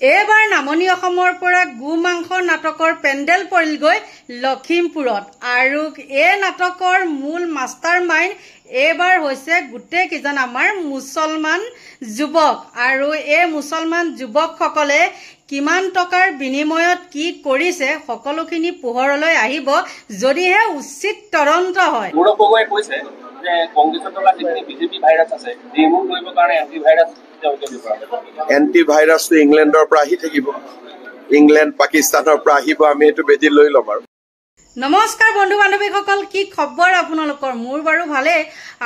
এবাৰ নামনি অসমৰ পৰা গু মাংসৰ নাটকৰ পেণ্ডেল পৰিলগৈ লখিমপুৰত আৰু এই নাটকৰ মূল মাষ্টাৰ মাইণ্ড এবাৰ হৈছে গোটেই কিজন আমাৰ মুছলমান যুৱক আৰু এই মুছলমান যুৱকসকলে কিমান টকাৰ বিনিময়ত কি কৰিছে সকলোখিনি পোহৰলৈ আহিব যদিহে উচিত তদন্ত হয়। গৌৰৱগগৈয়ে কৈছে যে কংগ্ৰেছৰ তলত যিখিনি বিজেপি ভাইৰাছ আছে ৰিমুভ কৰিবৰ কাৰণে এণ্টিভাইৰাছটো ইংলেণ্ডৰ পৰা আহি থাকিব, ইংলেণ্ড পাকিস্তানৰ পৰা আহিব, আমি এইটো বেজি লৈ ল'ম। আৰু নমস্কাৰ বন্ধু বান্ধৱীসকল, কি খবৰ আপোনালোকৰ? মোৰ বাৰু ভালে।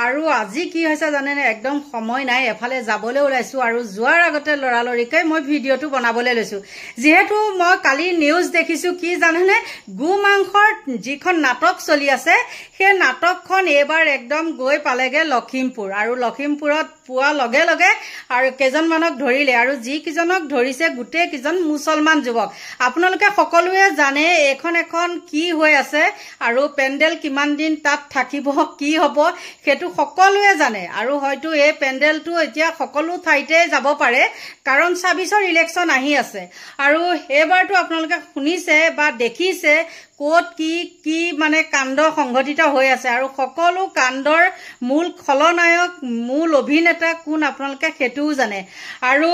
আৰু আজি কি হৈছে জানেনে, একদম সময় নাই, এফালে যাবলৈ ওলাইছো আৰু যোৱাৰ আগতে লৰালৰিকৈ মই ভিডিঅ'টো বনাবলৈ লৈছো। যিহেতু মই কালি নিউজ দেখিছো, কি জানেনে, গু মাংসৰ যিখন নাটক চলি আছে সেই নাটকখন এইবাৰ একদম গৈ পালেগে লখিমপুৰ আৰু লখিমপুৰত পোৱাৰ লগে লগে আৰু কেইজনমানক ধৰিলে আৰু যিকেইজনক ধৰিছে গোটেই কেইজন মুছলমান যুৱক। আপোনালোকে সকলোৱে জানে এইখন এখন কি হৈ আছে আৰু পেণ্ডেল কিমান দিন তাত থাকিব, কি হ'ব সেইটো সকলোৱে জানে। আৰু হয়তো এই পেণ্ডেলটো এতিয়া সকলো ঠাইতে যাব পাৰে, কাৰণ ২৬ৰ ইলেকশ্যন আহি আছে। আৰু এইবাৰতো আপোনালোকে শুনিছে বা দেখিছে ক'ত কি কি মানে কাণ্ড সংঘটিত হৈ আছে আৰু সকলো কাণ্ডৰ মূল খলনায়ক, মূল অভিনেতা কোন আপোনালোকে সেইটোও জানে। আৰু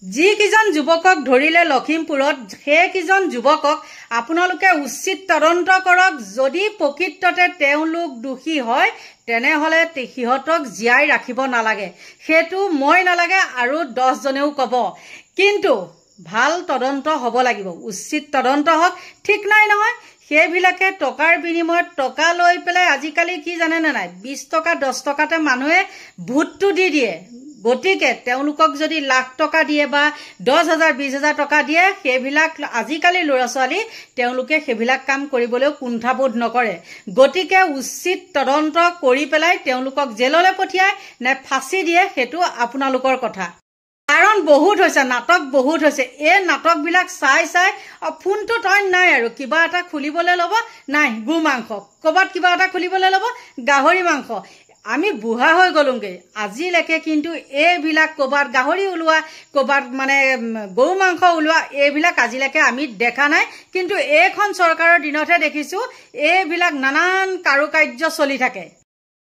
যিকেইজন যুৱকক ধৰিলে লখিমপুৰত, সেইকেইজন যুৱকক আপোনালোকে উচিত তদন্ত কৰক। যদি প্ৰকৃততে তেওঁলোক দোষী হয় তেনেহ'লে সিহঁতক জীয়াই ৰাখিব নালাগে, সেইটো মই নালাগে আৰু 10জনেও ক'ব। কিন্তু ভাল তদন্ত হ'ব লাগিব, উচিত তদন্ত হওক। ঠিক নাই নহয়, সেইবিলাকে টকাৰ বিনিময়ত টকা লৈ পেলাই আজিকালি কি জানেনে নাই, 20 টকা 10 টকাতে মানুহে ভোটটো দি দিয়ে। গতিকে তেওঁলোকক যদি লাখ টকা দিয়ে বা 10,000 20,000 টকা দিয়ে, সেইবিলাক আজিকালি ল'ৰা ছোৱালী তেওঁলোকে সেইবিলাক কাম কৰিবলৈও কুণ্ঠাবোধ নকৰে। গতিকে উচিত তদন্ত কৰি পেলাই তেওঁলোকক জেললৈ পঠিয়ায় নে ফাঁচি দিয়ে সেইটো আপোনালোকৰ কথা। কাৰণ বহুত হৈছে, নাটক বহুত হৈছে। এই নাটকবিলাক চাই চাই ফোনটোত অইন নাই আৰু কিবা এটা খুলিবলৈ ল'ব, নাই গু মাংস, ক'ৰবাত কিবা এটা খুলিবলৈ ল'ব গাহৰি মাংস। আমি বুঢ়া হৈ গলোগে আজিলৈকে, কিন্তু এইবিলাক ক'ৰবাত গাহৰি ওলোৱা, ক'ৰবাত মানে গৰু মাংস ওলোৱা, এইবিলাক আজিলৈকে আমি দেখা নাই। কিন্তু এইখন চৰকাৰৰ দিনতহে দেখিছোঁ এইবিলাক নানান কাৰুকাৰ্য চলি থাকে।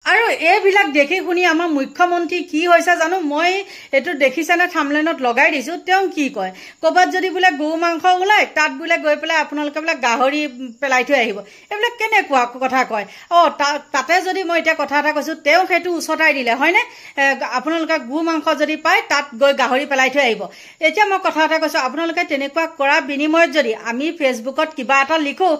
আৰু এইবিলাক দেখি শুনি আমাৰ মুখ্যমন্ত্ৰী কি হৈছে জানো, মই এইটো দেখিছেনে থামলেনত লগাই দিছোঁ। তেওঁ কি কয়, ক'ৰবাত যদি বোলে গৰু মাংস ওলায় তাত বোলে গৈ পেলাই আপোনালোকে বোলে গাহৰি পেলাই থৈ আহিব। এইবিলাক কেনেকুৱা কথা কয়? তাতে যদি মই এতিয়া কথা এটা কৈছোঁ, তেওঁ সেইটো উচতাই দিলে হয়নে, আপোনালোকে গৰু মাংস যদি পায় তাত গৈ গাহৰি পেলাই থৈ আহিব। এতিয়া মই কথা এটা কৈছোঁ, আপোনালোকে তেনেকুৱা কৰা বিনিময়ত যদি আমি ফেচবুকত কিবা এটা লিখোঁ,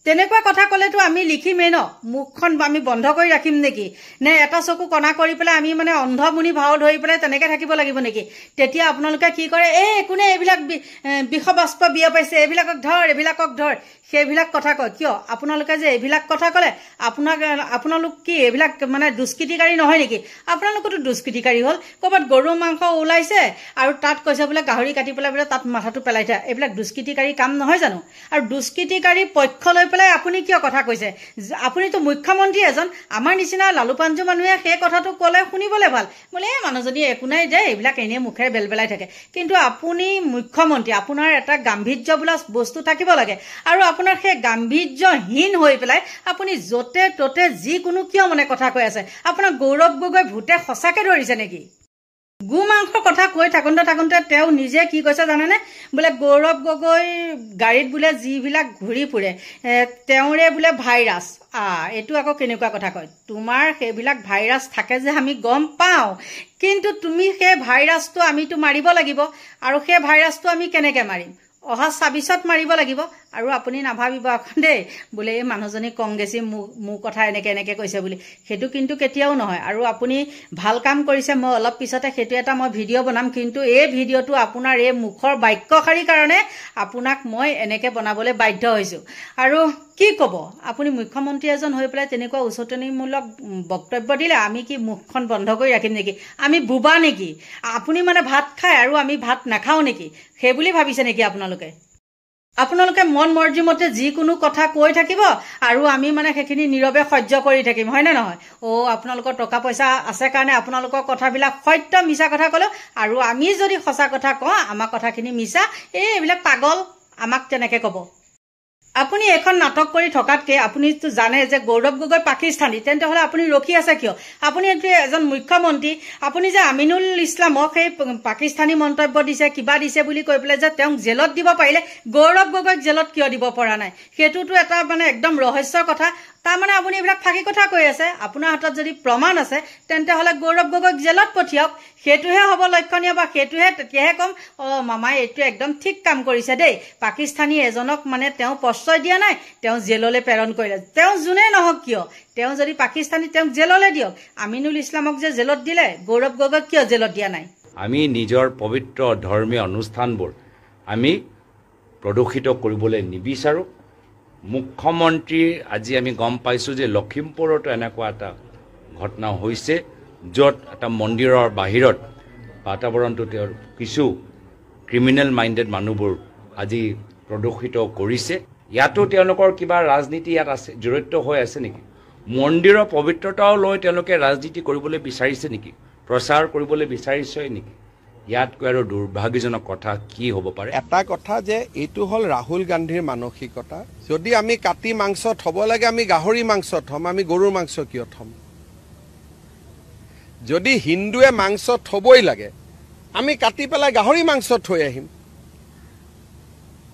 তেনেকুৱা কথা ক'লেতো আমি লিখিমেই ন, মুখখন আমি বন্ধ কৰি ৰাখিম নেকি? নে এটা চকু কণা কৰি পেলাই আমি মানে অন্ধমুনি ভাও ধৰি পেলাই তেনেকৈ থাকিব লাগিব নেকি? তেতিয়া আপোনালোকে কি কৰে, কোনে এইবিলাক বিষবাষ্প বিয়পাইছে, এইবিলাকক ধৰ, এইবিলাকক ধৰ, সেইবিলাক কথা কয়। কিয় আপোনালোকে যে এইবিলাক কথা ক'লে, আপোনালোক কি এইবিলাক মানে দুষ্কৃতিকাৰী নহয় নেকি? আপোনালোকতো দুষ্কৃতিকাৰী হ'ল। ক'ৰবাত গৰু মাংস ওলাইছে আৰু তাত কৈছে বোলে গাহৰি কাটি পেলাই বোলে তাত মাথাটো পেলাই থয়, এইবিলাক দুষ্কৃতিকাৰী কাম নহয় জানো? আৰু দুষ্কৃতিকাৰী পক্ষ লৈ পেলাই আপুনি কিয় কথা কৈছে? আপুনিতো মুখ্যমন্ত্ৰী এজন, আমাৰ নিচিনা লালুপাঞ্জু মানুহে সেই কথাটো ক'লে শুনিবলৈ ভাল, বোলে এই মানুহজনী একো নাই দে, এইবিলাক এনেই মুখেৰে বেলবেলাই থাকে। কিন্তু আপুনি মুখ্যমন্ত্ৰী, আপোনাৰ এটা গাম্ভীৰ্য বোলা বস্তু থাকিব লাগে। আৰু আপোনাৰ সেই গাম্ভীৰ্যহীন হৈ পেলাই আপুনি য'তে ত'তে যিকোনো কিয় মানে কথা কৈ আছে? আপোনাৰ গৌৰৱ গগৈ ভূতে সঁচাকৈ ধৰিছে নেকি? গু মাংসৰ কথা কৈ থাকোঁতে তেওঁ নিজে কি কৈছে জানেনে, বোলে গৌৰৱ গগৈ গাড়ীত বোলে যিবিলাক ঘূৰি ফুৰে তেওঁৰে বোলে ভাইৰাছ। এইটো আকৌ কেনেকুৱা কথা কয়? তোমাৰ সেইবিলাক ভাইৰাছ থাকে যে আমি গম পাওঁ, কিন্তু তুমি সেই ভাইৰাছটো আমিতো মাৰিব লাগিব। আৰু সেই ভাইৰাছটো আমি কেনেকৈ মাৰিম? অহা ২৬ত মাৰিব লাগিব। আৰু আপুনি নাভাবিব এখন দেই, বোলে এই মানুহজনী কংগ্ৰেছী মোৰ কথা এনেকৈ কৈছে বুলি, সেইটো কিন্তু কেতিয়াও নহয়। আৰু আপুনি ভাল কাম কৰিছে, মই অলপ পিছতে সেইটো এটা মই ভিডিঅ' বনাম, কিন্তু এই ভিডিঅ'টো আপোনাৰ এই মুখৰ বাক্যশাৰীৰ কাৰণে আপোনাক মই এনেকৈ বনাবলৈ বাধ্য হৈছোঁ। আৰু কি ক'ব, আপুনি মুখ্যমন্ত্ৰী এজন হৈ পেলাই তেনেকুৱা উচতনিমূলক বক্তব্য দিলে আমি কি মুখখন বন্ধ কৰি ৰাখিম নেকি? আমি বুবা নেকি? আপুনি মানে ভাত খায় আৰু আমি ভাত নাখাওঁ নেকি? সেইবুলি ভাবিছে নেকি আপোনালোকে? আপোনালোকে মন মৰ্জি মতে যিকোনো কথা কৈ থাকিব আৰু আমি মানে সেইখিনি নীৰৱে সহ্য কৰি থাকিম, হয়নে নহয়? আপোনালোকৰ টকা পইচা আছে কাৰণে আপোনালোকৰ কথাবিলাক সত্য মিছা কথা ক'লেও, আৰু আমি যদি সঁচা কথা কওঁ আমাৰ কথাখিনি মিছা, এইবিলাক পাগল, আমাক তেনেকৈ ক'ব। আপুনি এখন নাটক কৰি থকাতকৈ আপুনিতো জানে যে গৌৰৱ গগৈ পাকিস্তানী, তেন্তে হ'লে আপুনি ৰখি আছে কিয়? আপুনি এজন মুখ্যমন্ত্ৰী, আপুনি যে আমিনুল ইছলামক সেই পাকিস্তানী মন্তব্য দিছে কিবা দিছে বুলি কৈ পেলাই যে তেওঁক জেলত দিব পাৰিলে, গৌৰৱ গগৈক জেলত কিয় দিব পৰা নাই? সেইটোতো এটা মানে একদম ৰহস্যৰ কথা। তাৰমানে আপুনি এইবিলাক ফাঁকি কথা কৈ আছে। আপোনাৰ হাতত যদি প্ৰমাণ আছে তেন্তে হ'লে গৌৰৱ গগৈক জেলত পঠিয়াওক, সেইটোহে হ'ব লক্ষণীয়, বা সেইটোহে তেতিয়াহে ক'ম মামাই এইটো একদম ঠিক কাম কৰিছে দেই, পাকিস্তানী এজনক মানে তেওঁ প্ৰশ্ৰয় দিয়া নাই, তেওঁ জেললৈ প্ৰেৰণ কৰিলে। তেওঁ যোনেই নহওক কিয়, তেওঁ যদি পাকিস্তানী তেওঁক জেললৈ দিয়ক। আমিনুল ইছলামক যে জেলত দিলে, গৌৰৱ গগৈক কিয় জেলত দিয়া নাই? আমি নিজৰ পবিত্ৰ ধৰ্মীয় অনুষ্ঠানবোৰ আমি প্ৰদূষিত কৰিবলৈ নিবিচাৰোঁ। মুখ্যমন্ত্ৰী আজি আমি গম পাইছোঁ যে লখিমপুৰতো এনেকুৱা এটা ঘটনা হৈছে, য'ত এটা মন্দিৰৰ বাহিৰত বাতাবৰণটো তেওঁৰ কিছু ক্ৰিমিনেল মাইণ্ডেড মানুহবোৰ আজি প্ৰদূষিত কৰিছে। ইয়াতো তেওঁলোকৰ কিবা ৰাজনীতি ইয়াত আছে, জড়িত হৈ আছে নেকি? মন্দিৰৰ পবিত্ৰতাও লৈ তেওঁলোকে ৰাজনীতি কৰিবলৈ বিচাৰিছে নেকি? প্ৰচাৰ কৰিবলৈ বিচাৰিছে নেকি? ইয়াতকৈ আৰু দুৰ্ভাগ্যজনক কথা কি হ'ব পাৰে? এটা কথা যে এইটো হ'ল ৰাহুল গান্ধীৰ মানসিকতা। যদি আমি কাটি মাংস থ'ব লাগে, আমি গাহৰি মাংস থ'ম, আমি গৰুৰ মাংস কিয় থ'ম? যদি হিন্দুৱে মাংস থ'বই লাগে, আমি কাটি পেলাই গাহৰি মাংস থৈ আহিম,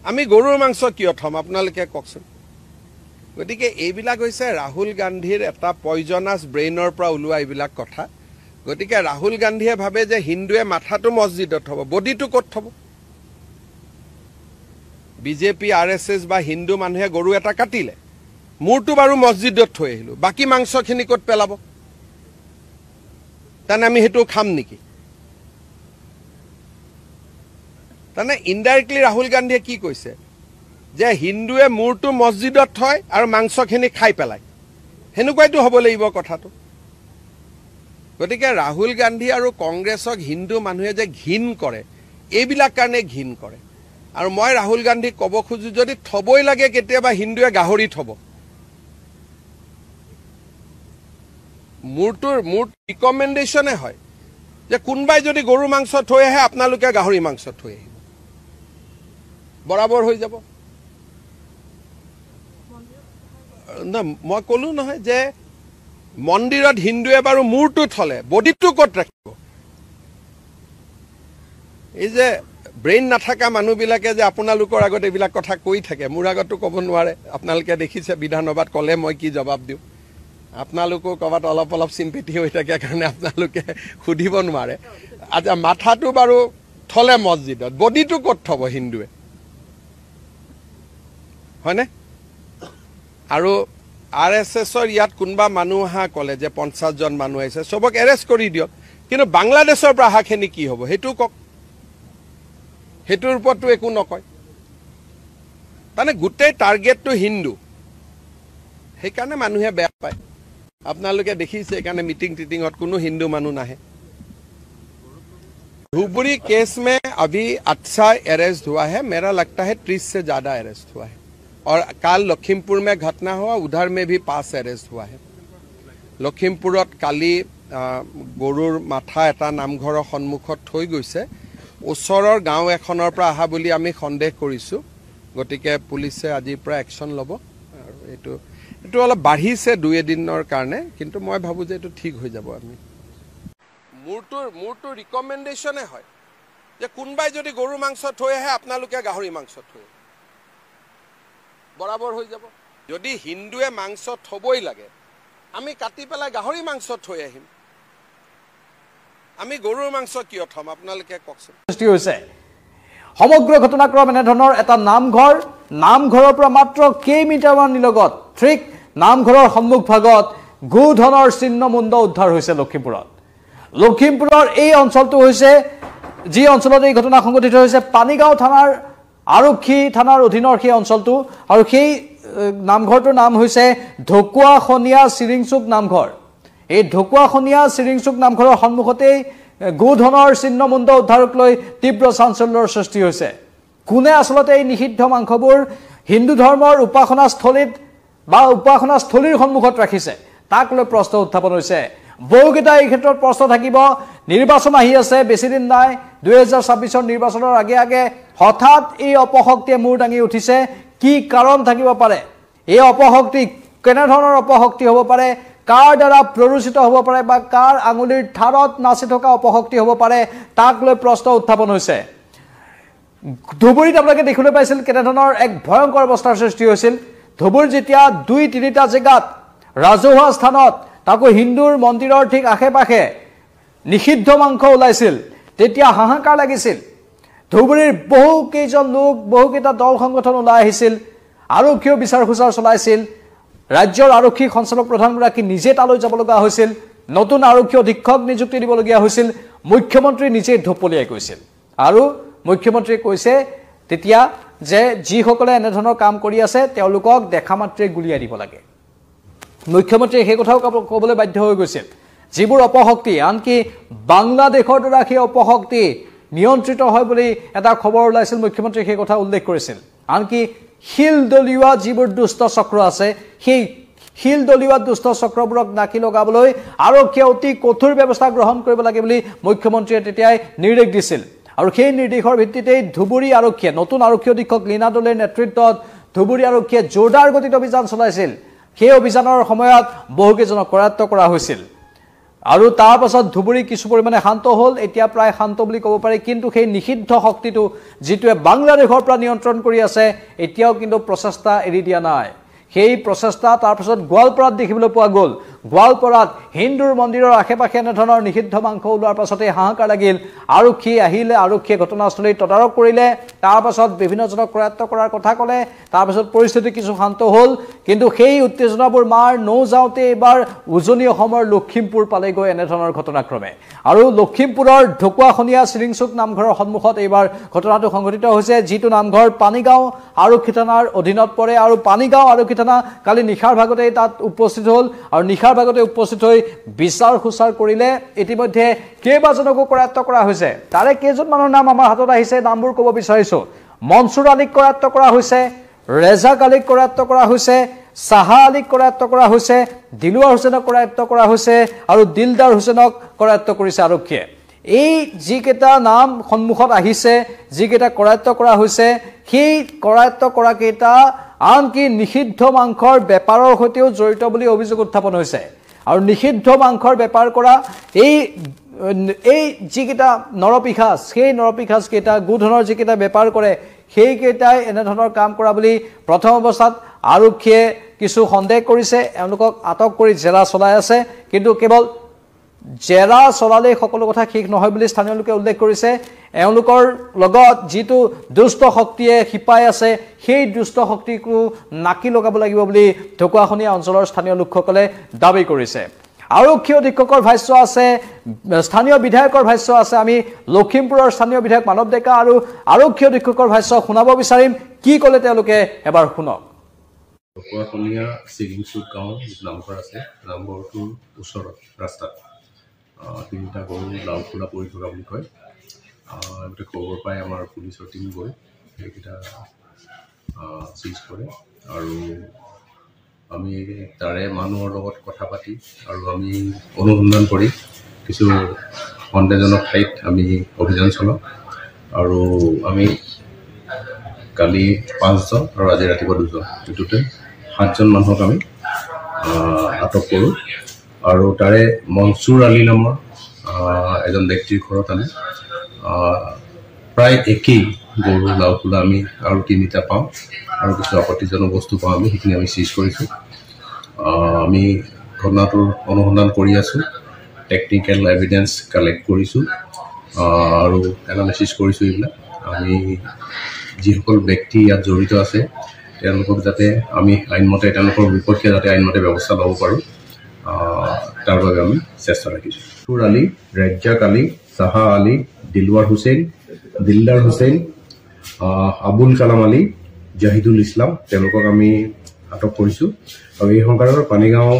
আমি গৰুৰ মাংস কিয় থ'ম? আপোনালোকে কওকচোন। গতিকে এইবিলাক হৈছে ৰাহুল গান্ধীৰ এটা পয়জনাছ ব্ৰেইনৰ পৰা ওলোৱা এইবিলাক কথা। গতিকে ৰাহুল গান্ধীয়ে ভাবে যে হিন্দুৱে মাথাটো মছজিদত থ'ব, বডিটো ক'ত থ'ব? বিজেপি RSS বা হিন্দু মানুহে গৰু এটা কাটিলে, মূৰটো বাৰু মছজিদত থৈ আহিলোঁ, বাকী মাংসখিনি ক'ত পেলাব? তাৰমানে আমি সেইটো খাম নেকি? তাৰমানে ইনডাইৰেক্টলি ৰাহুল গান্ধীয়ে কি কৈছে যে হিন্দুৱে মূৰটো মছজিদত থয় আৰু মাংসখিনি খাই পেলায়, সেনেকুৱাইতো হ'ব লাগিব কথাটো। গতিকে ৰাহুল গান্ধী আৰু কংগ্ৰেছক হিন্দু মানুহে যে ঘিণ কৰে, এইবিলাক কাৰণে ঘিণ কৰে। আৰু মই ৰাহুল গান্ধীক ক'ব খোজো, যদি থ'বই লাগে কেতিয়াবা হিন্দুৱে গাহৰি থ'ব, মোৰ ৰিকমেণ্ডেশ্যনে হয় যে কোনোবাই যদি গৰু মাংস থৈ আহে, আপোনালোকে গাহৰি মাংস থৈ আহিব, বৰাবৰ হৈ যাব। মই ক'লো নহয় যে মন্দিৰত হিন্দুৱে বাৰু মূৰটো থলে, বডিটো ক'ত ৰাখিব? এই যে ব্ৰেইন নাথাকা মানুহবিলাকে যে আপোনালোকৰ আগত এইবিলাক কথা কৈ থাকে, মোৰ আগতো ক'ব নোৱাৰে। আপোনালোকে দেখিছে বিধানসভাত ক'লে মই কি জবাব দিওঁ। আপোনালোকেও ক'ৰবাত অলপ অলপ চিম্পেথি হৈ থাকে কাৰণে আপোনালোকে সুধিব নোৱাৰে। আচ্ছা, মাথাটো বাৰু থলে মছজিদত, বডিটো ক'ত থ'ব হিন্দুৱে? হয়নে? আৰু RSSৰ ইয়াত কোনোবা মানুহ অহা ক'লে যে 50 জন মানুহ আহিছে, চবক এৰেষ্ট কৰি দিয়ক, কিন্তু বাংলাদেশৰ পৰা অহাখিনি কি হ'ব সেইটো কওক। সেইটোৰ ওপৰতো একো নকয়। তাৰমানে গোটেই টাৰ্গেটটো হিন্দু, সেইকাৰণে মানুহে বেয়া পায়। আপোনালোকে দেখিছে সেইকাৰণে মিটিং টিটিঙত কোনো হিন্দু মানুহ নাহে। धुबरी केस में अभी अच्छा अरेस्ट हुआ है, मेरा लगता है 30 से ज्यादा अरेस्ट हुआ है। और कल लखीमपुर में घटना हुआ, उधर में भी 5 अरेस्ट हुआ है। लखीमपुरत काली गरुर माथा एटा नामघर सन्मुखत थৈ গৈছে, ওচৰৰ গাঁও এখনৰ পৰা আহা বুলি আমি সন্দেহ কৰিছো। গতিকে পুলিচে আজিৰ পৰা একশন ল'ব। আৰু এইটো অলপ বাঢ়িছে 2 দিনৰ কাৰণে, কিন্তু মই ভাবো যে এইটো ঠিক হৈ যাব। আমি মোৰটো ৰিকমেণ্ডেশ্যনে হয় যে কোনোবাই যদি গৰু মাংস থৈ আহে, আপোনালোকে গাহৰি মাংস থৈ বৰাবৰ হৈ যাব। যদি হিন্দুৱে মাংস থ'বই লাগে, আমি কাটি পেলাই গাহৰি মাংস থৈ আহিম, আমি গৰুৰ মাংস কিয় থ'ম? আপোনালোকে কওকচোন। সৃষ্টি হৈছে সমগ্ৰ ঘটনাক্ৰম এনেধৰণৰ এটা নামঘৰৰ পৰা মাত্ৰ কেইমিটাৰমান নিলগত ঠিক নামঘৰৰ সন্মুখ ভাগত গোধনৰ চিহ্ন মুণ্ড উদ্ধাৰ হৈছে লখিমপুৰৰ এই অঞ্চলটো হৈছে যি অঞ্চলত এই ঘটনা সংঘটিত হৈছে পানীগাঁও থানাৰ আৰক্ষী থানাৰ অধীনৰ সেই অঞ্চলটো। আৰু সেই নামঘৰটোৰ নাম হৈছে ঢকুৱাখনীয়া চিৰিংচুক নামঘৰ। এই ঢকুৱাখনীয়া চিৰিংচুক নামঘৰৰ সন্মুখতেই গোধনৰ চিহ্ন মুণ্ড উদ্ধাৰক লৈ তীব্ৰ চাঞ্চল্যৰ সৃষ্টি হৈছে। কোনে আচলতে এই নিষিদ্ধ মাংসবোৰ হিন্দু ধৰ্মৰ উপাসনাস্থলীত বা উপাসনাস্থলীৰ সন্মুখত ৰাখিছে তাক লৈ প্ৰশ্ন উত্থাপন হৈছে বহুকেইটা এই ক্ষেত্ৰত প্ৰশ্ন থাকিব নিৰ্বাচন আহি আছে বেছি দিন নাই 2026 নিৰ্বাচনৰ আগে আগে হঠাৎ এই অপশক্তিয়ে মূৰ দাঙি উঠিছে কি কাৰণ থাকিব পাৰে এই অপশক্তি কেনে ধৰণৰ অপশক্তি হ'ব পাৰে কাৰ দ্বাৰা প্ৰৰোচিত হ'ব পাৰে বা কাৰ আঙুলিৰ ঠাৰত নাচি থকা অপশক্তি হ'ব পাৰে তাক লৈ প্ৰশ্ন উত্থাপন হৈছে ধুবুৰীত আপোনালোকে দেখিবলৈ পাইছিল কেনে ধৰণৰ এক ভয়ংকৰ অৱস্থাৰ সৃষ্টি হৈছিল ধুবুৰী যেতিয়া 2-3টা জেগাত ৰাজহুৱা স্থানত তাকো হিন্দুৰ মন্দিৰৰ ঠিক আশে-পাশে নিষিদ্ধ মাংস ওলাইছিল তেতিয়া হাহাকাৰ লাগিছিল ধুবুৰীৰ বহু কেইজন লোক বহুকেইটা দল সংগঠন ওলাই আহিছিল আৰক্ষীও বিচাৰ খোচাৰ চলাইছিল ৰাজ্যৰ আৰক্ষী সঞ্চালক প্ৰধানগৰাকী নিজে তালৈ যাব লগা হৈছিল নতুন আৰক্ষী অধীক্ষক নিযুক্তি দিবলগীয়া হৈছিল মুখ্যমন্ত্ৰী নিজে ঢপলিয়াই কৈছিল আৰু মুখ্যমন্ত্ৰীয়ে কৈছে তেতিয়া যে যিসকলে এনে ধৰণৰ কাম কৰি আছে তেওঁলোকক দেখা মাত্ৰে গুলিয়াই দিব লাগে মুখ্যমন্ত্ৰীয়ে সেই কথাও ক'বলৈ বাধ্য হৈ গৈছিল যিবোৰ অপশক্তি আনকি বাংলাদেশৰ দ্বাৰা সেই অপশক্তি নিয়ন্ত্ৰিত হয় বুলি এটা খবৰ ওলাইছিল মুখ্যমন্ত্ৰীয়ে সেই কথা উল্লেখ কৰিছিল আনকি হিল দলিওৱা যিবোৰ দুষ্ট চক্ৰ আছে সেই হিল দলিওৱা দুষ্ট চক্ৰবোৰক নাকি লগাবলৈ আৰক্ষীয়ে অতি কঠোৰ ব্যৱস্থা গ্ৰহণ কৰিব লাগে বুলি মুখ্যমন্ত্ৰীয়ে তেতিয়াই নিৰ্দেশ দিছিল আৰু সেই নিৰ্দেশৰ ভিত্তিতেই ধুবুৰী আৰক্ষীয়ে নতুন আৰক্ষী অধীক্ষক লীনা দলেৰ নেতৃত্বত ধুবুৰী আৰক্ষীয়ে জোৰদাৰ গতিত অভিযান চলাইছিল সেই অভিযানৰ সময়ত বহুকেইজনক কৰায়ত্ব কৰা হৈছিল আৰু তাৰ পাছত ধুবুৰী কিছু পৰিমাণে শান্ত হ'ল এতিয়া প্ৰায় শান্ত বুলি ক'ব পাৰি কিন্তু সেই নিষিদ্ধ শক্তিটো যিটোৱে বাংলাদেশৰ পৰা নিয়ন্ত্ৰণ কৰি আছে এতিয়াও কিন্তু প্ৰচেষ্টা এৰি দিয়া নাই সেই প্ৰচেষ্টা তাৰ পাছত গোৱালপাৰাত দেখিবলৈ পোৱা গ'ল গোৱালপাৰাত হিন্দুৰ মন্দিৰৰ আশে-পাশে এনে ধৰণৰ নিষিদ্ধ মাংস ওলোৱাৰ পাছতে হাহাকাৰ লাগিল আৰক্ষী আহিলে আৰক্ষীয়ে ঘটনাস্থলীত তদাৰক কৰিলে তাৰ পাছত বিভিন্নজনক কৰায়ত্ব কৰাৰ কথা ক'লে তাৰ পাছত পৰিস্থিতি কিছু শান্ত হ'ল কিন্তু সেই উত্তেজনাবোৰ মাৰ নৌযাওঁতে এবাৰ উজনি অসমৰ লখিমপুৰ পালেগৈ এনে ধৰণৰ ঘটনাক্ৰমে আৰু লখিমপুৰৰ ঢকুৱাখনীয়া শ্ৰীংচুক নামঘৰৰ সন্মুখত এইবাৰ ঘটনাটো সংঘটিত হৈছে যিটো নামঘৰ পানীগাঁও আৰক্ষী থানাৰ অধীনত পৰে আৰু পানীগাঁও আৰক্ষী থানা কালি নিশাৰ ভাগতে তাত উপস্থিত হ'ল আৰু নিশাৰ ভাগতে উপস্থিত হৈ বিচাৰ খোচাৰ কৰিলে ইতিমধ্যে কেইবাজনকো কৰায়ত্ব কৰা হৈছে তাৰে কেইজনমানৰ নাম আমাৰ হাতত আহিছে নামবোৰ ক'ব বিচাৰিছোঁ মনসুৰ আলীক কৰায়ত্ব কৰা হৈছে ৰেজাক আলীক কৰায়ত্ব কৰা হৈছে সাহা আলীক কৰায়ত্ব কৰা হৈছে দিলৱাৰ হুছেইনক কৰায়ত্ব কৰা হৈছে আৰু দিলদাৰ হুছেইনক কৰায়ত্ব কৰিছে আৰক্ষীয়ে এই যিকেইটা নাম সন্মুখত আহিছে যিকেইটা কৰায়ত্ব কৰা হৈছে সেই কৰায়ত্ব কৰা কেইটা আনকি নিষিদ্ধ মাংসৰ বেপাৰৰ সৈতেও জড়িত বুলি অভিযোগ উত্থাপন হৈছে আৰু নিষিদ্ধ মাংসৰ বেপাৰ কৰা এই যিকেইটা নৰপিশাচ সেই নৰপিশাচ কেইটা গোধনৰ যিকেইটা বেপাৰ কৰে সেইকেইটাই এনেধৰণৰ কাম কৰা বুলি প্ৰথম অৱস্থাত আৰক্ষীয়ে কিছু সন্দেহ কৰিছে এওঁলোকক আটক কৰি জেৰা চলাই আছে কিন্তু কেৱল জেৰা চলালে সকলো কথা ঠিক নহয় বুলি স্থানীয় লোকে উল্লেখ কৰিছে এওঁলোকৰ লগত যিটো দুষ্ট শক্তিয়ে শিপাই আছে সেই দুষ্ট শক্তিকো নাকি লগাব লাগিব বুলি ঢকুৱাখনীয়া অঞ্চলৰ স্থানীয় লোকসকলে দাবী কৰিছে আৰক্ষী অধীক্ষকৰ ভাষ্য আছে স্থানীয় বিধায়কৰ ভাষ্য আছে আমি লখিমপুৰৰ স্থানীয় বিধায়ক মানৱ ডেকা আৰু আৰক্ষী অধীক্ষকৰ ভাষ্য শুনাব বিচাৰিম কি ক'লে তেওঁলোকে এবাৰ শুনক ঢকুৱাখনীয়া শ্ৰীংচুক গাঁও নামঘৰ আছে নামঘৰটোৰ ওচৰত ৰাস্তাত তিনিটা গৰু লাও খোলা পৰি থকা বুলি কয় গোটেই খবৰ পাই আমাৰ পুলিচৰ টিম গৈ সেইকেইটা চিজ কৰে আৰু আমি তাৰে মানুহৰ লগত কথা পাতি আৰু আমি অনুসন্ধান কৰি কিছু সন্দেহজনক ঠাইত আমি অভিযান চলাওঁ আৰু আমি কালি 5জন আৰু আজি ৰাতিপুৱা 2জন এইটোতে 7জন মানুহক আমি আটক কৰোঁ আৰু তাৰে মনসুৰ আলী নামৰ এজন ব্যক্তিৰ ঘৰত আমি প্ৰায় একেই গৰু লাও খোলা আমি আৰু 3টা পাওঁ আৰু কিছু আপত্তিজনক বস্তু পাওঁ আমি সেইখিনি আমি চিজ কৰিছোঁ আমি ঘটনাটোৰ অনুসন্ধান কৰি আছোঁ টেকনিকেল এভিডেন্স কালেক্ট কৰিছোঁ আৰু এনালাইচিছ কৰিছোঁ এইবিলাক আমি যিসকল ব্যক্তি ইয়াত জড়িত আছে তেওঁলোকক যাতে আমি আইনমতে তেওঁলোকৰ বিপক্ষে যাতে আইনমতে ব্যৱস্থা ল'ব পাৰোঁ তাৰ বাবে আমি চেষ্টা ৰাখিছোঁ মনসুৰ আলী ৰেজাক আলী সাহা আলী দিলৱাৰ হুছেইন দিলদাৰ হুছেইন আবুল কালাম আলী জাহিদুল ইছলাম তেওঁলোকক আমি আটক কৰিছোঁ আৰু এই সংকাৰৰ পানীগাঁও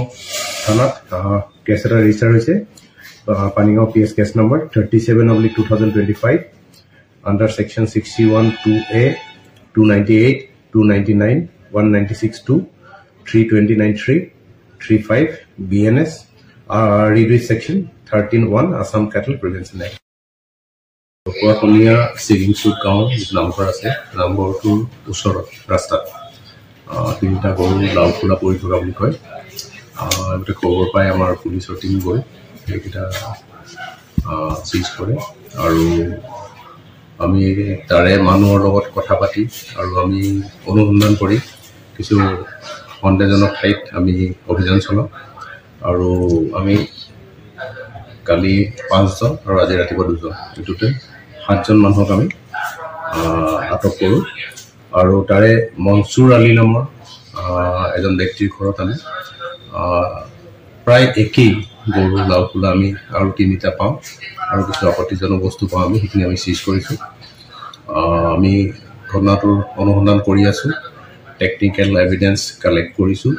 থানাত কেছ এটা ৰেজিষ্টাৰ হৈছে Panigaon PS case number 37/2025 under section 61 2A 298 299 196 2 329 3 35 BNS reduced section 13 1 Assam Cattle Prevention Act. ঢকুৱাখনীয়া চিৰিংচুক গাঁও নামঘৰ আছে, নামঘৰটোৰ ওচৰত ৰাস্তাত 3টা গৰু লাওখোলা পৰি থকা বুলি কয়। গোটেই খবৰ পাই আমাৰ পুলিচৰ টিম গৈ সেইকেইটা চিজ কৰে আৰু আমি তাৰে মানুহৰ লগত কথা পাতি আৰু আমি অনুসন্ধান কৰি কিছু সন্দেহজনক ঠাইত আমি অভিযান চলাওঁ আৰু আমি কালি 5জন আৰু আজি ৰাতিপুৱা 2জন এইটোতে 7জন মানুহক আমি আটক কৰোঁ আৰু তাৰে মনসুৰ আলী নামৰ এজন ব্যক্তিৰ ঘৰত আমি প্ৰায় একেই গৰু লাওখোলা আমি আৰু 3টা পাওঁ আৰু কিছু আপত্তিজনক বস্তু পাওঁ আমি সেইখিনি আমি চিজ কৰিছোঁ। আমি ঘটনাটোৰ অনুসন্ধান কৰি আছোঁ, টেকনিকেল এভিডেন্স কালেক্ট কৰিছোঁ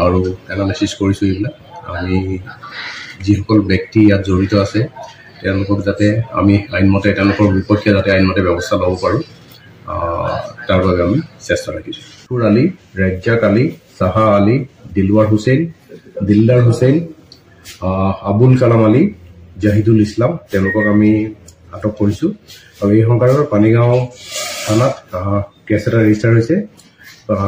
আৰু এনালাইচিছ কৰিছোঁ। এইবিলাক আমি যিসকল ব্যক্তি ইয়াত জড়িত আছে তেওঁলোকক যাতে আমি আইনমতে তেওঁলোকৰ বিপক্ষে যাতে আইনমতে ব্যৱস্থা ল'ব পাৰোঁ তাৰ বাবে আমি চেষ্টা ৰাখিছোঁ। মনসুৰ আলী, ৰাজ্জাক আলী, চাহা আলী, দিলৱাৰ হুছেইন, আবুল কালাম আলী, জাহিদুল ইছলাম তেওঁলোকক আমি আটক কৰিছোঁ আৰু এই সংকাৰৰ পানীগাঁও থানাত কেছ এটা ৰেজিষ্টাৰ হৈছে।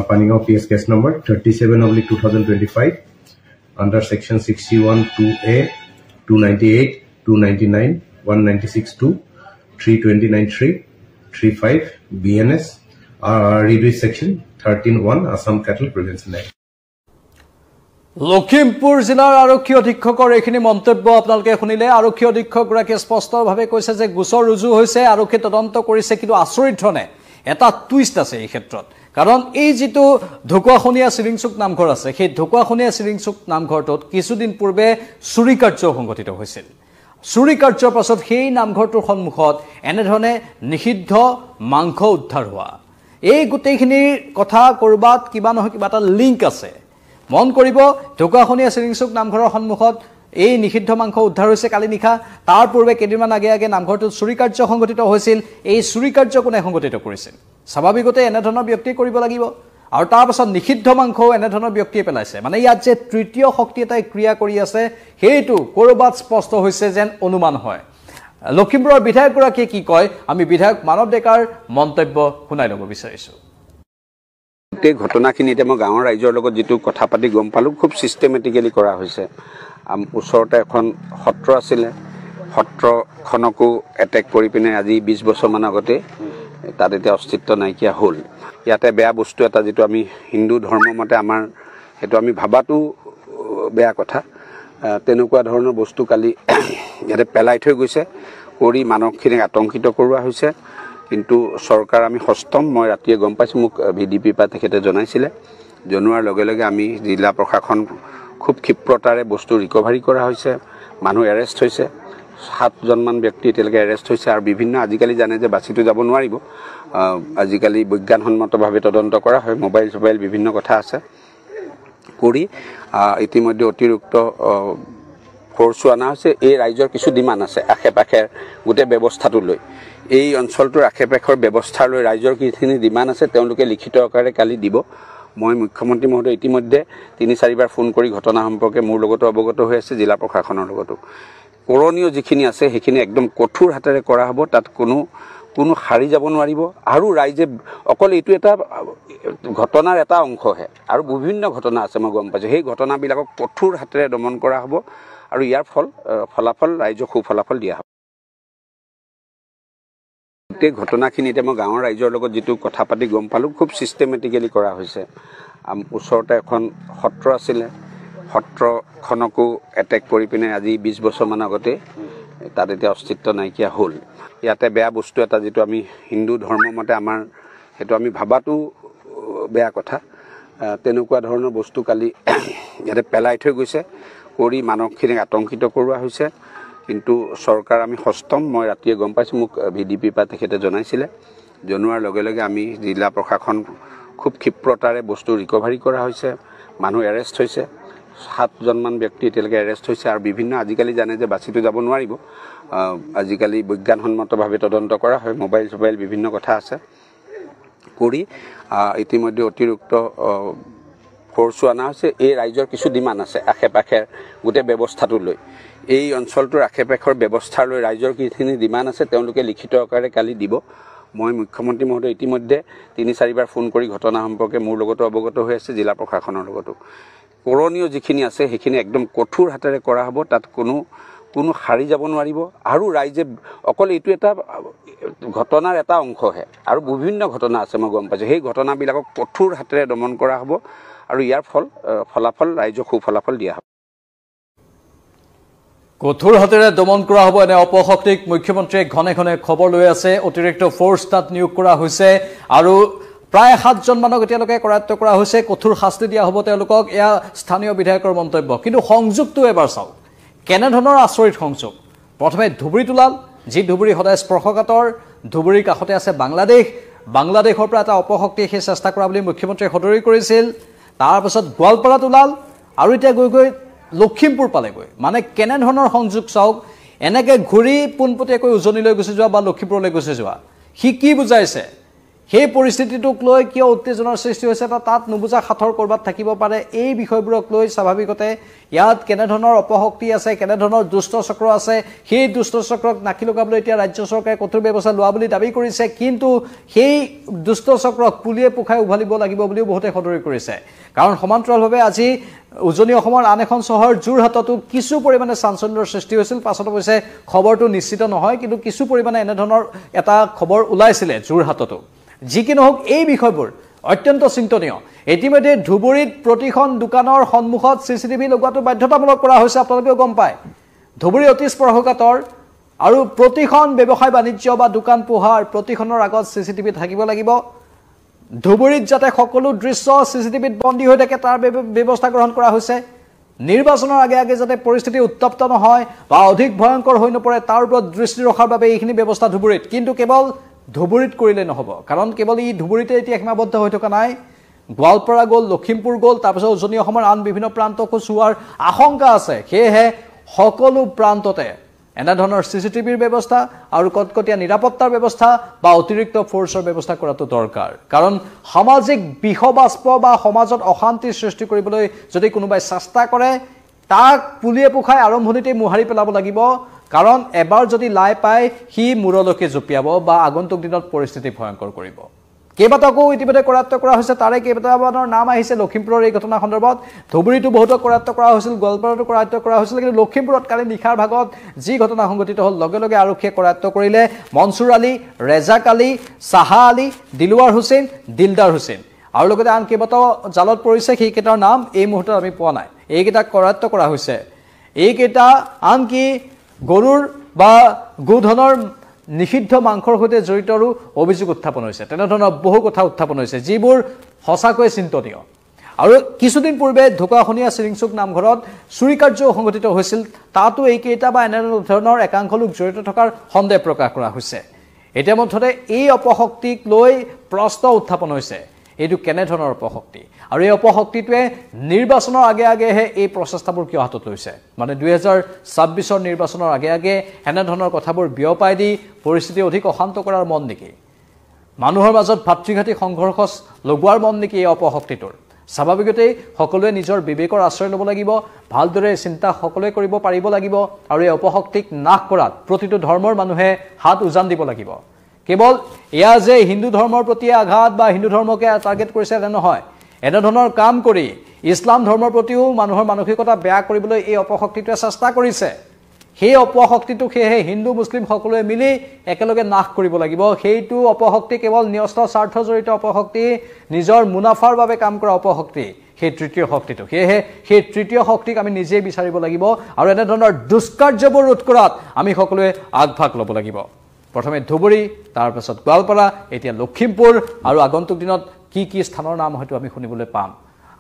Panigaon PS case number 37/2025 under section 61 2A 298 299 196 2 329 3 35 BNS reduced section 13 1 Assam Cattle Prevention Act. Lakhimpur জিলাৰ আৰক্ষী অধীক্ষকৰ এইখিনি মন্তব্য আপোনালোকে শুনিলে। আৰক্ষী অধীক্ষকগৰাকীয়ে স্পষ্টভাৱে কৈছে যে গোচৰ ৰুজু হৈছে, আৰক্ষী তদন্ত কৰিছে, কিন্তু আচৰিত ধৰণে এটা টুইষ্ট আছে এই ক্ষেত্ৰত। কাৰণ এই যিটো ঢকুৱাখনীয়া চিৰিংচুক নামঘৰ আছে, সেই ঢকুৱাখনীয়া চিৰিংচুক নামঘৰটোত কিছুদিন পূৰ্বে চুৰি কাৰ্য সংঘটিত হৈছিল। চুৰি কাৰ্যৰ পাছত সেই নামঘৰটোৰ সন্মুখত এনেধৰণে নিষিদ্ধ মাংস উদ্ধাৰ হোৱা, এই গোটেইখিনিৰ কথা ক'ৰবাত কিবা নহয় কিবা এটা লিংক আছে। মন কৰিব, ঢকুৱাখনীয়া চিৰিংচুক নামঘৰৰ সন্মুখত এই নিষিদ্ধ মাংস উদ্ধাৰ হৈছে কালি নিশা। তাৰ পূৰ্বে কেইদিনমান আগে নামঘৰটোত চুৰি কাৰ্য সংঘটিত হৈছিল। এই চুৰি কাৰ্য কোনে সংঘটিত কৰিছিল? স্বাভাৱিকতে এনেধৰণৰ ব্যক্তিয়ে কৰিব লাগিব। আৰু তাৰ পাছত নিষিদ্ধ মাংসও এনেধৰণৰ ব্যক্তিয়ে পেলাইছে। মানে ইয়াত যে তৃতীয় শক্তি এটাই ক্ৰিয়া কৰি আছে সেইটো ক'ৰবাত স্পষ্ট হৈছে যেন অনুমান হয়। লখিমপুৰৰ বিধায়কগৰাকীয়ে কি কয়, আমি বিধায়ক মানৱ ডেকাৰ মন্তব্য শুনাই ল'ব বিচাৰিছোঁ। গোটেই ঘটনাখিনিতে মই গাঁৱৰ ৰাইজৰ লগত যিটো কথা পাতি গম পালোঁ, খুব ছিষ্টেমেটিকেলি কৰা হৈছে। ওচৰতে এখন সত্ৰ আছিলে, সত্ৰখনকো এটেক কৰি পিনে আজি 20 বছৰমান আগতে তাত এতিয়া অস্তিত্ব নাইকিয়া হ'ল। ইয়াতে বেয়া বস্তু এটা যিটো আমি হিন্দু ধৰ্ম মতে আমাৰ সেইটো আমি ভাবাটো বেয়া কথা, তেনেকুৱা ধৰণৰ বস্তু কালি ইয়াতে পেলাই থৈ গৈছে, কৰি মানুহখিনিক আতংকিত কৰোৱা হৈছে। কিন্তু চৰকাৰ আমি সষ্টম, মই ৰাতিয়ে গম পাইছোঁ, মোক VDP পৰা তেখেতে জনাইছিলে। জনোৱাৰ লগে লগে আমি জিলা প্ৰশাসন খুব ক্ষিপ্ৰতাৰে বস্তু ৰিকভাৰী কৰা হৈছে, মানুহ এৰেষ্ট হৈছে, 7জনমান ব্যক্তি এতিয়ালৈকে এৰেষ্ট হৈছে। আৰু বিভিন্ন আজিকালি জানে যে বাচিটো যাব নোৱাৰিব, আজিকালি বিজ্ঞানসন্মতভাৱে তদন্ত কৰা হয়, মোবাইল বিভিন্ন কথা আছে কৰি ইতিমধ্যে অতিৰিক্ত ফ'ৰ্চো অনা হৈছে। এই ৰাইজৰ কিছু ডিমাণ্ড আছে আশে পাশে গোটেই ব্যৱস্থাটো লৈ, এই অঞ্চলটোৰ আশে পাশৰ ব্যৱস্থা লৈ ৰাইজৰ যিখিনি ডিমাণ্ড আছে তেওঁলোকে লিখিত আকাৰে কালি দিব। মই মুখ্যমন্ত্ৰী মহোদয় ইতিমধ্যে 3-4বাৰ ফোন কৰি ঘটনা সম্পৰ্কে মোৰ লগতো অৱগত হৈ আছে, জিলা প্ৰশাসনৰ লগতো। কৰণীয় যিখিনি আছে সেইখিনি একদম কঠোৰ হাতেৰে কৰা হ'ব, তাত কোনো সাৰি যাব নোৱাৰিব। আৰু ৰাইজে অকল এইটো এটা ঘটনাৰ এটা অংশহে, আৰু বিভিন্ন ঘটনা আছে মই গম পাইছোঁ, সেই ঘটনাবিলাকক কঠোৰ হাতেৰে দমন কৰা হ'ব আৰু ইয়াৰ ফলাফল ৰাইজক সুফলাফল দিয়া হ'ব। গোটেই ঘটনাখিনিতে মই গাঁৱৰ ৰাইজৰ লগত যিটো কথা পাতি গম পালোঁ, খুব ছিষ্টেমেটিকেলি কৰা হৈছে। ওচৰতে এখন সত্ৰ আছিলে, সত্ৰখনকো এটেক কৰি পিনে আজি 20 বছৰমান আগতে তাত এতিয়া অস্তিত্ব নাইকিয়া হ'ল। ইয়াতে বেয়া বস্তু এটা যিটো আমি হিন্দু ধৰ্ম মতে আমাৰ সেইটো আমি ভাবাটো বেয়া কথা, তেনেকুৱা ধৰণৰ বস্তু কালি ইয়াতে পেলাই থৈ গৈছে, কৰি মানুহখিনিক আতংকিত কৰোৱা হৈছে। কিন্তু চৰকাৰ আমি সষ্টম, মই ৰাতিয়ে গম পাইছোঁ, মোক VDP পৰা তেখেতে জনাইছিলে। জনোৱাৰ লগে লগে আমি জিলা প্ৰশাসন খুব ক্ষিপ্ৰতাৰে বস্তু ৰিকভাৰী কৰা হৈছে, মানুহ এৰেষ্ট হৈছে, 7জনমান ব্যক্তি এতিয়ালৈকে এৰেষ্ট হৈছে আৰু বিভিন্ন আজিকালি জানে যে বাচিটো যাব নোৱাৰিব আজিকালি বিজ্ঞানসন্মতভাৱে তদন্ত কৰা হয় মোবাইল বিভিন্ন কথা আছে কৰি ইতিমধ্যে অতিৰিক্ত ফ'ৰ্চো অনা হৈছে এই ৰাইজৰ কিছু ডিমাণ্ড আছে আশে-পাশে গোটেই ব্যৱস্থাটো লৈ এই অঞ্চলটোৰ আশে-পাশৰ ব্যৱস্থাৰ লৈ ৰাইজৰ কিখিনি ডিমাণ্ড আছে তেওঁলোকে লিখিত আকাৰে কালি দিব মই মুখ্যমন্ত্ৰী মহোদয় ইতিমধ্যে 3-4 বাৰ ফোন কৰি ঘটনা সম্পৰ্কে মোৰ লগতো অৱগত হৈ আছে জিলা প্ৰশাসনৰ লগতো কৰণীয় যিখিনি আছে সেইখিনি একদম কঠোৰ হাতেৰে কৰা হ'ব তাত কোনো হাৰি যাব নোৱাৰিব আৰু ৰাইজে অকল এইটো এটা ঘটনাৰ এটা অংশহে আৰু বিভিন্ন ঘটনা আছে মই গম পাইছোঁ সেই ঘটনাবিলাকক কঠোৰ হাতেৰে দমন কৰা হ'ব আৰু ইয়াৰ ফলাফল ৰাইজক সুফলাফল দিয়া হ'ব কঠোৰ হাতেৰে দমন কৰা হ'ব এনে অপশক্তিক মুখ্যমন্ত্ৰীয়ে ঘনে ঘনে খবৰ লৈ আছে অতিৰিক্ত ফ'ৰ্চ তাত নিয়োগ কৰা হৈছে আৰু প্ৰায় 7জন মানক এতিয়ালৈকে কৰায়ত্ব কৰা হৈছে কঠোৰ শাস্তি দিয়া হ'ব তেওঁলোকক এয়া স্থানীয় বিধায়কৰ মন্তব্য কিন্তু সংযোগটো এবাৰ চাওক কেনেধৰণৰ আচৰিত সংযোগ প্ৰথমে ধুবুৰী তোলাল যি ধুবুৰী সদায় স্পৰ্শকাতৰ ধুবুৰীৰ কাষতে আছে বাংলাদেশৰ পৰা এটা অপশক্তিয়ে সেই চেষ্টা কৰা বুলি মুখ্যমন্ত্ৰীয়ে সদৰি কৰিছিল তাৰপিছত গোৱালপাৰা তোলাল আৰু এতিয়া গৈ লখিমপুৰ পালেগৈ মানে কেনেধৰণৰ সংযোগ চাওক এনেকৈ ঘূৰি পোনপটীয়াকৈ উজনিলৈ গুচি যোৱা বা লখিমপুৰলৈ গুচি যোৱা সি কি বুজাইছে সেই পৰিস্থিতিটোক লৈ কিয় উত্তেজনাৰ সৃষ্টি হৈছে তাত নুবুজা সাঁথৰ কৰবাত থাকিব পাৰে এই বিষয়বোৰক লৈ স্বাভাৱিকতে ইয়াত কেনেধৰণৰ অপশক্তি আছে কেনেধৰণৰ দুষ্ট চক্ৰ আছে সেই দুষ্ট চক্ৰক নাকি লগাবলৈ এতিয়া ৰাজ্য চৰকাৰে কঠোৰ ব্যৱস্থা লোৱা বুলি দাবী কৰিছে কিন্তু সেই দুষ্ট চক্ৰক পুলিয়ে পোখাই উভালিব লাগিব বুলিও বহুতে সদৰি কৰিছে কাৰণ সমান্তৰালভাৱে আজি উজনি অসমৰ আন এখন চহৰ যোৰহাটতো কিছু পৰিমাণে চাঞ্চল্যৰ সৃষ্টি হৈছিল পাছত অৱশ্যে খবৰটো নিশ্চিত নহয় কিন্তু কিছু পৰিমাণে এনেধৰণৰ এটা খবৰ ওলাইছিলে যোৰহাটতো যি কি নহওক এই বিষয়বোৰ অত্যন্ত চিন্তনীয় ইতিমধ্যে ধুবুৰীত প্ৰতিখন দোকানৰ সন্মুখত চিচিটিভি লগোৱাটো বাধ্যতামূলক কৰা হৈছে আপোনালোকেও গম পায় ধুবুৰী অতি স্পৰ্শকাতৰ আৰু প্ৰতিখন ব্যৱসায় বাণিজ্য বা দোকান পোহাৰ প্ৰতিখনৰ আগত চিচিটিভি থাকিব লাগিব ধুবুৰীত যাতে সকলো দৃশ্য চিচিটিভিত বন্দী হৈ থাকে তাৰ ব্যৱস্থা গ্ৰহণ কৰা হৈছে নিৰ্বাচনৰ আগে যাতে পৰিস্থিতি উত্তপ্ত নহয় বা অধিক ভয়ংকৰ হৈ নপৰে তাৰ ওপৰত দৃষ্টি ৰখাৰ বাবে এইখিনি ব্যৱস্থা ধুবুৰীত কিন্তু কেৱল ধুবুৰীত কৰিলে নহ'ব কাৰণ কেৱল ই ধুবুৰীতে এতিয়া সীমাবদ্ধ হৈ থকা নাই গোৱালপাৰা গ'ল লখিমপুৰ গ'ল তাৰপিছত উজনি অসমৰ আন বিভিন্ন প্ৰান্তকো চোৱাৰ আশংকা আছে সেয়েহে সকলো প্ৰান্ততে এনেধৰণৰ চিচিটিভিৰ ব্যৱস্থা আৰু কটকটীয়া নিৰাপত্তাৰ ব্যৱস্থা বা অতিৰিক্ত ফ'ৰ্চৰ ব্যৱস্থা কৰাটো দৰকাৰ কাৰণ সামাজিক বিষবাষ্প বা সমাজত অশান্তি সৃষ্টি কৰিবলৈ যদি কোনোবাই চেষ্টা কৰে তাক পুলিয়ে পোখাই আৰম্ভণিতে মোহাৰি পেলাব লাগিব কাৰণ এবাৰ যদি লাই পায় সি মূৰলৈকে জঁপিয়াব বা আগন্তুক দিনত পৰিস্থিতি ভয়ংকৰ কৰিব কেইবাটাকো ইতিমধ্যে কৰায়ত্ব কৰা হৈছে তাৰে কেইবাটামানৰ নাম আহিছে লখিমপুৰৰ এই ঘটনা সন্দৰ্ভত ধুবুৰীতো বহুতো কৰায়ত্ব কৰা হৈছিল গোৱালপাৰাতো কৰায়ত্ব কৰা হৈছিল কিন্তু লখিমপুৰত কালি নিশাৰ ভাগত যি ঘটনা সংঘটিত হ'ল লগে আৰক্ষীয়ে কৰায়ত্ব কৰিলে মনছুৰ আলী ৰেজাক আলী চাহা আলী দিলৱাৰ হুছেইন দিলদাৰ হুছেইন আৰু লগতে আন কেইবাটাও জালত পৰিছে সেইকেইটাৰ নাম এই মুহূৰ্তত আমি পোৱা নাই এইকেইটাক কৰায়ত্ব কৰা হৈছে এইকেইটা আনকি গৰুৰ বা গোধনৰ নিষিদ্ধ মাংসৰ সৈতে জড়িতৰো অভিযোগ উত্থাপন হৈছে তেনেধৰণৰ বহু কথা উত্থাপন হৈছে যিবোৰ সঁচাকৈ চিন্তনীয় আৰু কিছুদিন পূৰ্বে ঢোকাখনীয়া চিৰিংচুক নামঘৰত চুৰি কাৰ্য সংঘটিত হৈছিল তাতো এইকেইটা বা এনেধৰণৰ একাংশ লোক জড়িত থকাৰ সন্দেহ প্ৰকাশ কৰা হৈছে এতিয়া মুঠতে এই অপশক্তিক লৈ প্ৰশ্ন উত্থাপন হৈছে এইটো কেনেধৰণৰ অপশক্তি আৰু এই অপশক্তিটোৱে নিৰ্বাচনৰ আগেহে এই প্ৰচেষ্টাবোৰ কিয় হাতত লৈছে মানে 2026ৰ নিৰ্বাচনৰ আগে এনেধৰণৰ কথাবোৰ বিয়পাই দি পৰিস্থিতি অধিক অশান্ত কৰাৰ মন নেকি মানুহৰ মাজত ভাতৃঘাতী সংঘৰ্ষ লগোৱাৰ মন নেকি এই অপশক্তিটোৰ স্বাভাৱিকতেই সকলোৱে নিজৰ বিবেকৰ আশ্ৰয় ল'ব লাগিব ভালদৰে চিন্তা সকলোৱে কৰিব পাৰিব লাগিব আৰু এই অপশক্তিক নাশ কৰাত প্ৰতিটো ধৰ্মৰ মানুহে হাত উজান দিব লাগিব কেৱল এয়া যে হিন্দু ধৰ্মৰ প্ৰতি আঘাত বা হিন্দু ধৰ্মকে টাৰ্গেট কৰিছে এনে নহয় এনেধৰণৰ কাম কৰি ইছলাম ধৰ্মৰ প্ৰতিও মানুহৰ মানসিকতা বেয়া কৰিবলৈ এই অপশক্তিটোৱে চেষ্টা কৰিছে সেই অপশক্তিটোক সেয়েহে হিন্দু মুছলিম সকলোৱে মিলি একেলগে নাশ কৰিব লাগিব সেইটো অপশক্তি কেৱল ন্যস্ত স্বাৰ্থ জড়িত অপশক্তি নিজৰ মুনাফাৰ বাবে কাম কৰা অপশক্তি সেই তৃতীয় শক্তিটো সেয়েহে সেই তৃতীয় শক্তিক আমি নিজেই বিচাৰিব লাগিব আৰু এনেধৰণৰ দুষ্কাৰ্যবোৰ ৰোধ কৰাত আমি সকলোৱে আগভাগ ল'ব লাগিব প্ৰথমে ধুবুৰী তাৰপিছত গোৱালপাৰা এতিয়া লখিমপুৰ আৰু আগন্তুক দিনত কি স্থানৰ নাম হয়তো আমি শুনিবলৈ পাম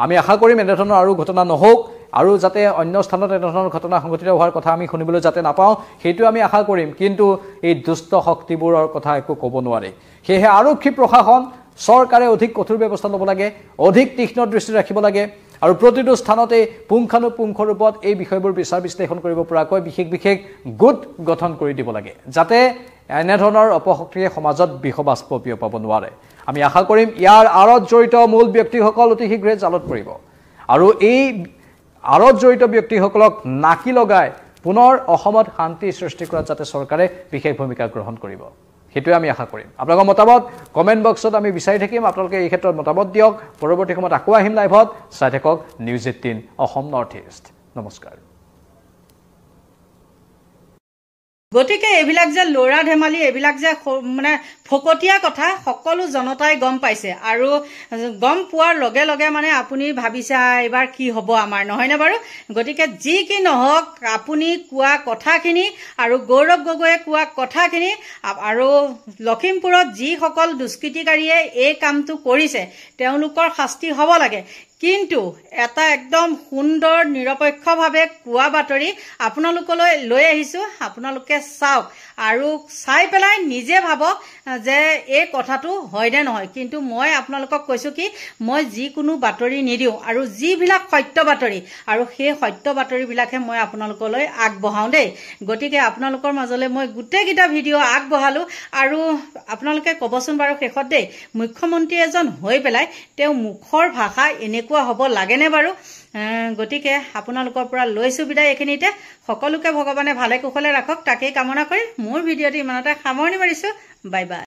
আমি আশা কৰিম এনেধৰণৰ আৰু ঘটনা নহওক আৰু যাতে অন্য স্থানত এনেধৰণৰ ঘটনা সংঘটিত হোৱাৰ কথা আমি শুনিবলৈ যাতে নাপাওঁ সেইটো আমি আশা কৰিম কিন্তু এই দুষ্ট শক্তিবোৰৰ কথা একো ক'ব নোৱাৰি সেয়েহে আৰক্ষী প্ৰশাসন চৰকাৰে অধিক কঠোৰ ব্যৱস্থা ল'ব লাগে অধিক তীক্ষ্ণ দৃষ্টি ৰাখিব লাগে আৰু প্ৰতিটো স্থানতে পুংখানুপুংখ ৰূপত এই বিষয়বোৰ বিচাৰ বিশ্লেষণ কৰিব পৰাকৈ বিশেষ গোট গঠন কৰি দিব লাগে যাতে এনেধৰণৰ অপশক্তিয়ে সমাজত বিষবাষ্প বিয়পাব নোৱাৰে আমি আশা কৰিম ইয়াৰ আঁৰত জড়িত মূল ব্যক্তিসকল অতি শীঘ্ৰে জালত পৰিব আৰু এই আঁৰত জড়িত ব্যক্তিসকলক নাকি লগাই পুনৰ অসমত শান্তি সৃষ্টি কৰাত যাতে চৰকাৰে বিশেষ ভূমিকা গ্ৰহণ কৰিব সেইটোৱে আমি আশা কৰিম আপোনালোকৰ মতামত কমেণ্ট বক্সত আমি বিচাৰি থাকিম আপোনালোকে এই ক্ষেত্ৰত মতামত দিয়ক পৰৱৰ্তী সময়ত আকৌ আহিম লাইভত চাই থাকক নিউজ 18 অসম নৰ্থ ইষ্ট নমস্কাৰ গতিকে এইবিলাক যে লৰা ধেমালি এইবিলাক যে মানে ফকতীয়া কথা সকলো জনতাই গম পাইছে আৰু গম পোৱাৰ লগে লগে মানে আপুনি ভাবিছে এবাৰ কি হ'ব আমাৰ নহয় নে বাৰু গতিকে যি কি নহওক আপুনি কোৱা কথাখিনি আৰু গৌৰৱ গগৈয়ে কোৱা কথাখিনি আৰু লখিমপুৰত যিসকল দুষ্কৃতিকাৰীয়ে এই কামটো কৰিছে তেওঁলোকৰ শাস্তি হ'ব লাগে কিন্তু এটা একদম সুন্দৰ নিৰপেক্ষভাৱে কোৱা বাতৰি আপোনালোকলৈ লৈ আহিছো আপোনালোকে চাওক আৰু চাই পেলাই নিজে ভাবক যে এই কথাটো হয় নে নহয় কিন্তু মই আপোনালোকক কৈছো কি মই যিকোনো বাতৰি নিদিওঁ আৰু যিবিলাক সত্য বাতৰি আৰু সেই সত্য বাতৰিবিলাকহে মই আপোনালোকলৈ আগবঢ়াওঁ দেই গতিকে আপোনালোকৰ মাজলৈ মই গোটেইকেইটা ভিডিঅ' আগবঢ়ালো আৰু আপোনালোকে ক'বচোন বাৰু শেষত দেই মুখ্যমন্ত্ৰী এজন হৈ পেলাই তেওঁ মুখৰ ভাষা এনেকুৱা হ'ব লাগেনে বাৰু গতিকে আপোনালোকৰ পৰা লৈছো বিদায় এইখিনিতে সকলোকে ভগৱানে ভালে কুশলে ৰাখক তাকেই কামনা কৰি মোৰ ভিডিঅ'টি ইমানতে সামৰণি মাৰিছো বাই বাই